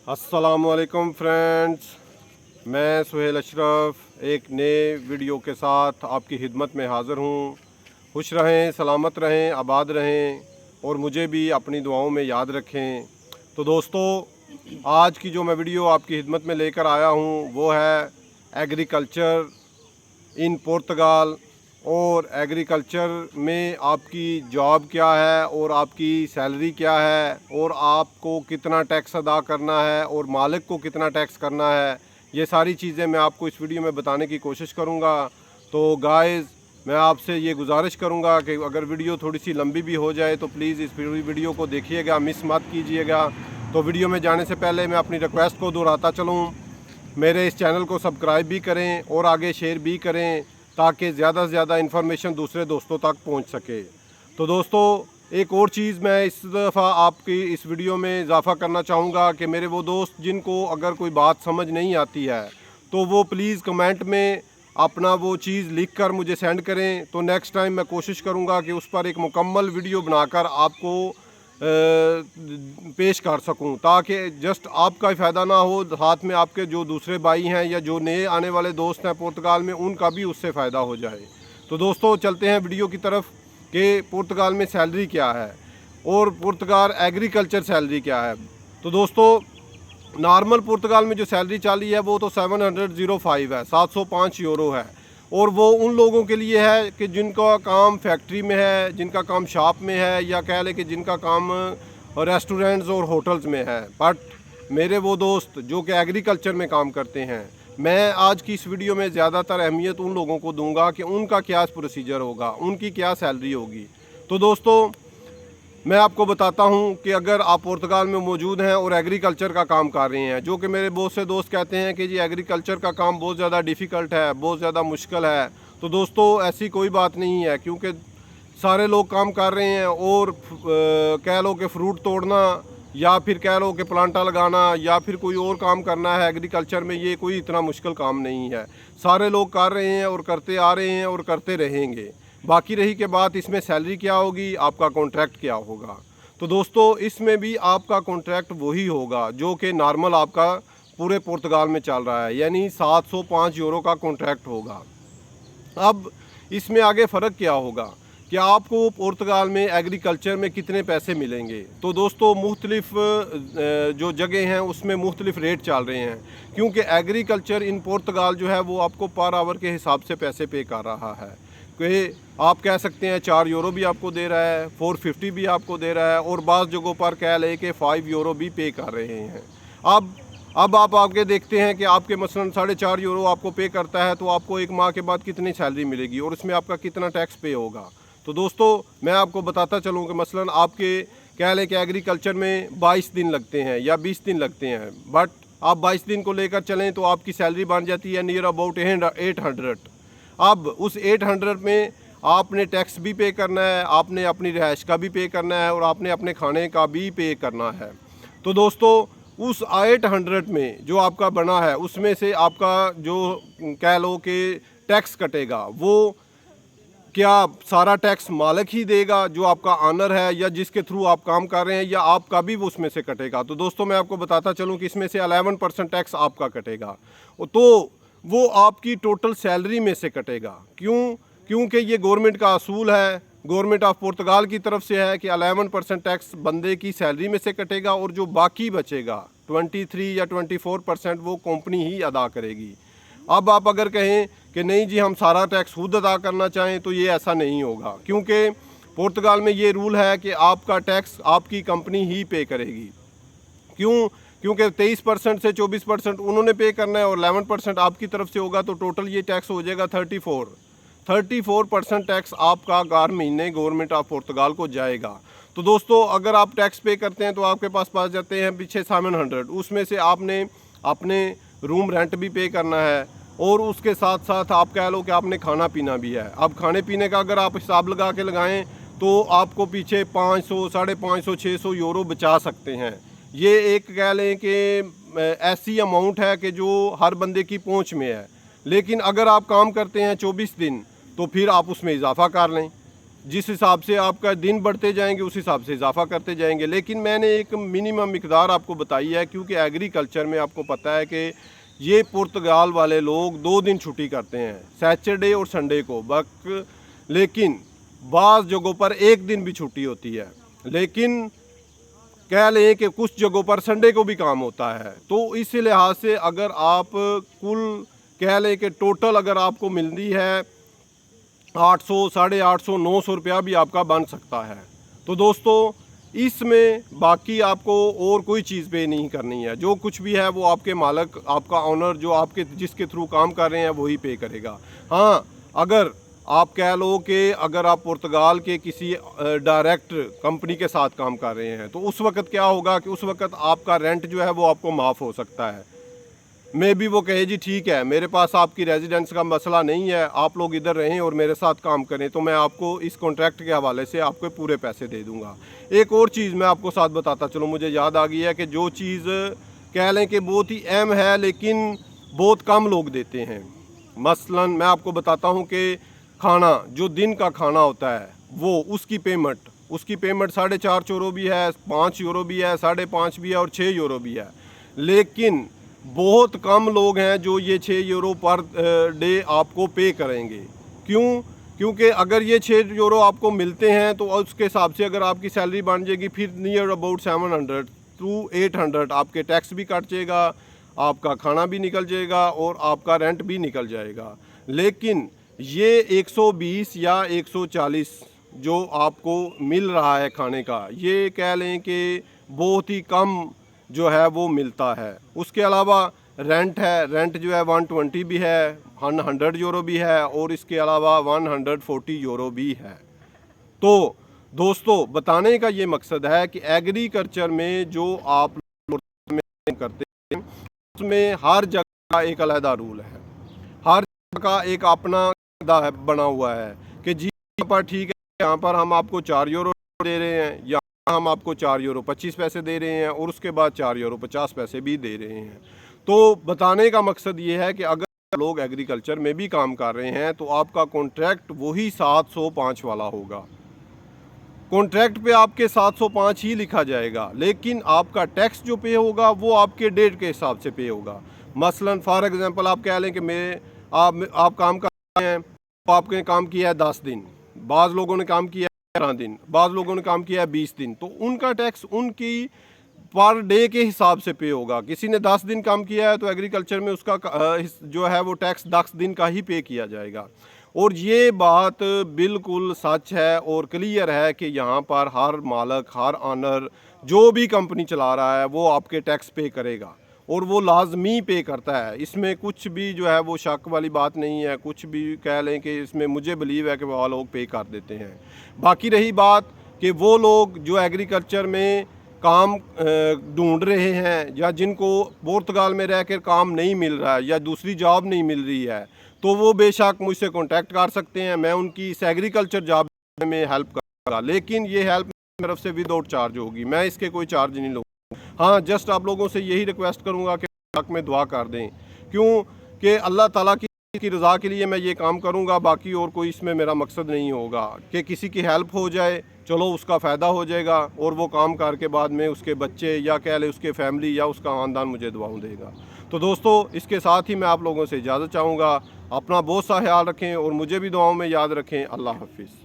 अस्सलामुअलैकुम फ्रेंड्स, मैं सुहेल अशरफ एक नए वीडियो के साथ आपकी खिदमत में हाज़िर हूँ। खुश रहें, सलामत रहें, आबाद रहें और मुझे भी अपनी दुआओं में याद रखें। तो दोस्तों, आज की जो मैं वीडियो आपकी खिदमत में लेकर आया हूँ वो है एग्रीकल्चर इन पुर्तगाल और एग्रीकल्चर में आपकी जॉब क्या है और आपकी सैलरी क्या है और आपको कितना टैक्स अदा करना है और मालिक को कितना टैक्स करना है। ये सारी चीज़ें मैं आपको इस वीडियो में बताने की कोशिश करूँगा। तो गाइस, मैं आपसे ये गुजारिश करूँगा कि अगर वीडियो थोड़ी सी लंबी भी हो जाए तो प्लीज़ इस पूरी वीडियो को देखिएगा, मिस मत कीजिएगा। तो वीडियो में जाने से पहले मैं अपनी रिक्वेस्ट को दोहराता चलूँ, मेरे इस चैनल को सब्सक्राइब भी करें और आगे शेयर भी करें ताकि ज़्यादा से ज़्यादा इन्फॉर्मेशन दूसरे दोस्तों तक पहुंच सके। तो दोस्तों, एक और चीज़ मैं इस दफ़ा आपकी इस वीडियो में इजाफ़ा करना चाहूँगा कि मेरे वो दोस्त जिनको अगर कोई बात समझ नहीं आती है तो वो प्लीज़ कमेंट में अपना वो चीज़ लिख कर मुझे सेंड करें। तो नेक्स्ट टाइम मैं कोशिश करूँगा कि उस पर एक मुकम्मल वीडियो बनाकर आपको पेश कर सकूं ताकि जस्ट आपका ही फ़ायदा ना हो, साथ में आपके जो दूसरे भाई हैं या जो नए आने वाले दोस्त हैं पुर्तगाल में, उनका भी उससे फ़ायदा हो जाए। तो दोस्तों, चलते हैं वीडियो की तरफ कि पुर्तगाल में सैलरी क्या है और पुर्तगाल एग्रीकल्चर सैलरी क्या है। तो दोस्तों, नॉर्मल पुर्तगाल में जो सैलरी चाली है वो तो 705 है, 705 यूरो है। और वो उन लोगों के लिए है कि जिनका काम फैक्ट्री में है, जिनका काम शॉप में है, या कह लें कि जिनका काम रेस्टोरेंट्स और होटल्स में है। बट मेरे वो दोस्त जो कि एग्रीकल्चर में काम करते हैं, मैं आज की इस वीडियो में ज़्यादातर अहमियत उन लोगों को दूंगा कि उनका क्या प्रोसीजर होगा, उनकी क्या सैलरी होगी। तो दोस्तों, मैं आपको बताता हूं कि अगर आप पुर्तगाल में मौजूद हैं और एग्रीकल्चर का काम कर रहे हैं, जो कि मेरे बहुत से दोस्त कहते हैं कि जी एग्रीकल्चर का काम बहुत ज़्यादा डिफ़िकल्ट है, बहुत ज़्यादा मुश्किल है। तो दोस्तों, ऐसी कोई बात नहीं है, क्योंकि सारे लोग काम कर रहे हैं। और कह लो कि फ्रूट तोड़ना या फिर कह लो कि प्लांटा लगाना या फिर कोई और काम करना है एग्रीकल्चर में, ये कोई इतना मुश्किल काम नहीं है। सारे लोग कर रहे हैं और करते आ रहे हैं और करते रहेंगे। बाकी रही के बात इसमें सैलरी क्या होगी, आपका कॉन्ट्रैक्ट क्या होगा। तो दोस्तों, इसमें भी आपका कॉन्ट्रैक्ट वही होगा जो कि नॉर्मल आपका पूरे पुर्तगाल में चल रहा है, यानी 705 यूरो का कॉन्ट्रैक्ट होगा। अब इसमें आगे फ़र्क क्या होगा कि आपको पुर्तगाल में एग्रीकल्चर में कितने पैसे मिलेंगे। तो दोस्तों, मुख्तलिफ जो जगह हैं उसमें मुख्तलिफ रेट चल रहे हैं, क्योंकि एग्रीकल्चर इन पुर्तगाल जो है वो आपको पर आवर के हिसाब से पैसे पे कर रहा है। कि आप कह सकते हैं 4 यूरो भी आपको दे रहा है, 450 भी आपको दे रहा है, और बाज़ जगहों पर कह लें कि 5 यूरो भी पे कर रहे हैं। अब आप आगे देखते हैं कि आपके मसलन 4.5 यूरो आपको पे करता है तो आपको एक माह के बाद कितनी सैलरी मिलेगी और उसमें आपका कितना टैक्स पे होगा। तो दोस्तों, मैं आपको बताता चलूँ कि मसलन आपके कह लें कि एग्रीकल्चर में 22 दिन लगते हैं या 20 दिन लगते हैं, बट आप 22 दिन को लेकर चलें तो आपकी सैलरी बन जाती है नियर अबाउट 800। अब उस 800 में आपने टैक्स भी पे करना है, आपने अपनी रिहाइश का भी पे करना है और आपने अपने खाने का भी पे करना है। तो दोस्तों, उस 800 में जो आपका बना है उसमें से आपका जो कह लो कि टैक्स कटेगा, वो क्या सारा टैक्स मालिक ही देगा जो आपका ऑनर है या जिसके थ्रू आप काम कर रहे हैं, या आपका भी वो उसमें से कटेगा। तो दोस्तों, मैं आपको बताता चलूँ कि इसमें से 11% टैक्स आपका कटेगा। तो वो आपकी टोटल सैलरी में से कटेगा। क्योंकि ये गवर्नमेंट का असूल है, गवर्नमेंट ऑफ पुर्तगाल की तरफ से है कि 11% टैक्स बंदे की सैलरी में से कटेगा और जो बाकी बचेगा 23 या 24% वो कंपनी ही अदा करेगी। अब आप अगर कहें कि नहीं जी हम सारा टैक्स खुद अदा करना चाहें तो ये ऐसा नहीं होगा, क्योंकि पुर्तगाल में ये रूल है कि आपका टैक्स आपकी कंपनी ही पे करेगी। क्योंकि 23% से 24% उन्होंने पे करना है और 11% आपकी तरफ से होगा, तो टोटल ये टैक्स हो जाएगा 34% टैक्स आपका हर महीने गवर्नमेंट ऑफ पुर्तगाल को जाएगा। तो दोस्तों, अगर आप टैक्स पे करते हैं तो आपके पास जाते हैं पीछे 700, उसमें से आपने अपने रूम रेंट भी पे करना है और उसके साथ साथ आप कह लो कि आपने खाना पीना भी है। अब खाने पीने का अगर आप हिसाब लगा के लगाएं तो आपको पीछे 500, 550, 600 यूरो बचा सकते हैं। ये एक कह लें कि ऐसी अमाउंट है कि जो हर बंदे की पहुंच में है। लेकिन अगर आप काम करते हैं 24 दिन तो फिर आप उसमें इजाफा कर लें। जिस हिसाब से आपका दिन बढ़ते जाएंगे उस हिसाब से इजाफा करते जाएंगे। लेकिन मैंने एक मिनिमम मिकदार आपको बताई है, क्योंकि एग्रीकल्चर में आपको पता है कि ये पुर्तगाल वाले लोग 2 दिन छुट्टी करते हैं, सैटरडे और संडे को बक, लेकिन बाज़ जगहों पर 1 दिन भी छुट्टी होती है। लेकिन कह लें कि कुछ जगहों पर संडे को भी काम होता है। तो इस लिहाज से अगर आप कुल कह लें कि टोटल अगर आपको मिलती है 800, 850, 900 रुपया भी आपका बन सकता है। तो दोस्तों इसमें बाकी आपको और कोई चीज़ पे नहीं करनी है, जो कुछ भी है वो आपके मालिक, आपका ऑनर जो आपके जिसके थ्रू काम कर रहे हैं वही पे करेगा। हाँ, अगर आप कह लो कि अगर आप पुर्तगाल के किसी डायरेक्ट कंपनी के साथ काम कर रहे हैं तो उस वक्त क्या होगा कि उस वक्त आपका रेंट जो है वो आपको माफ़ हो सकता है। मे भी वो कहे जी ठीक है, मेरे पास आपकी रेजिडेंस का मसला नहीं है, आप लोग इधर रहें और मेरे साथ काम करें, तो मैं आपको इस कॉन्ट्रैक्ट के हवाले से आपको पूरे पैसे दे दूंगा। एक और चीज़ मैं आपको साथ बताता चलो, मुझे याद आ गई है कि जो चीज़ कह लें कि बहुत ही अहम है लेकिन बहुत कम लोग देते हैं। मसलन मैं आपको बताता हूँ कि खाना, जो दिन का खाना होता है वो उसकी पेमेंट 4.5 यूरो भी है, 5 यूरो भी है, 5.5 भी है और 6 यूरो भी है। लेकिन बहुत कम लोग हैं जो ये 6 यूरो पर डे आपको पे करेंगे। क्यों? क्योंकि अगर ये 6 यूरो आपको मिलते हैं तो उसके हिसाब से अगर आपकी सैलरी बन जाएगी फिर नियर अबाउट 700 टू 800 आपके टैक्स भी कट जाएगा, आपका खाना भी निकल जाएगा और आपका रेंट भी निकल जाएगा। लेकिन ये 120 या 140 जो आपको मिल रहा है खाने का, ये कह लें कि बहुत ही कम जो है वो मिलता है। उसके अलावा रेंट है, रेंट जो है 120 भी है, 100 यूरो भी है और इसके अलावा 140 यूरो भी है। तो दोस्तों बताने का ये मकसद है कि एग्रीकल्चर में जो आप करते हैं उसमें हर जगह का एक अलग रूल है, हर जगह का एक अपना बना हुआ है कि जी यहाँ पर ठीक है, यहाँ पर हम आपको 4 यूरो दे रहे हैं, यहाँ हम आपको 4 यूरो 25 पैसे दे रहे हैं और उसके बाद 4 यूरो 50 पैसे भी दे रहे हैं। तो बताने का मकसद ये है कि अगर लोग एग्रीकल्चर में भी काम कर रहे हैं तो आपका कॉन्ट्रैक्ट वही 705 वाला होगा। कॉन्ट्रैक्ट पे आपके 705 ही लिखा जाएगा, लेकिन आपका टैक्स जो पे होगा वो आपके डेट के हिसाब से पे होगा। मसलन फॉर एग्जांपल आप कह लें कि आप काम कर रहे हैं, आपने काम किया है 10 दिन, बाज़ लोगों ने काम किया है 11 दिन, बाज़ लोगों ने काम किया है 20 दिन, तो उनका टैक्स उनकी पर डे के हिसाब से पे होगा। किसी ने 10 दिन काम किया है तो एग्रीकल्चर में उसका जो है वो टैक्स 10 दिन का ही पे किया जाएगा। और ये बात बिल्कुल सच है और क्लियर है कि यहाँ पर हर मालिक, हर ऑनर जो भी कंपनी चला रहा है वो आपके टैक्स पे करेगा और वो लाजमी पे करता है। इसमें कुछ भी जो है वो शक वाली बात नहीं है, कुछ भी कह लें कि इसमें मुझे बिलीव है कि वो लोग पे कर देते हैं। बाकी रही बात कि वो लोग जो एग्रीकल्चर में काम ढूंढ रहे हैं या जिनको पुर्तगाल में रहकर काम नहीं मिल रहा है या दूसरी जॉब नहीं मिल रही है, तो वो बेशक मुझसे कांटेक्ट कर सकते हैं, मैं उनकी इस एग्रीकल्चर जॉब में हेल्प करूँगा। लेकिन ये हेल्प मेरी तरफ से विदाउट चार्ज होगी, मैं इसके कोई चार्ज नहीं लूँगा। हाँ, जस्ट आप लोगों से यही रिक्वेस्ट करूँगा कि हक में दुआ कर दें, क्यों कि अल्लाह ताला की रज़ा के लिए मैं ये काम करूँगा। बाकी और कोई इसमें मेरा मकसद नहीं होगा कि किसी की हेल्प हो जाए, चलो उसका फ़ायदा हो जाएगा और वो काम करके बाद में उसके बच्चे या कह ले उसके फैमिली या उसका ख़ानदान मुझे दुआओं देगा। तो दोस्तों इसके साथ ही मैं आप लोगों से इजाज़त चाहूँगा। अपना बहुत सा ख्याल रखें और मुझे भी दुआओं में याद रखें। अल्लाह हाफिज़।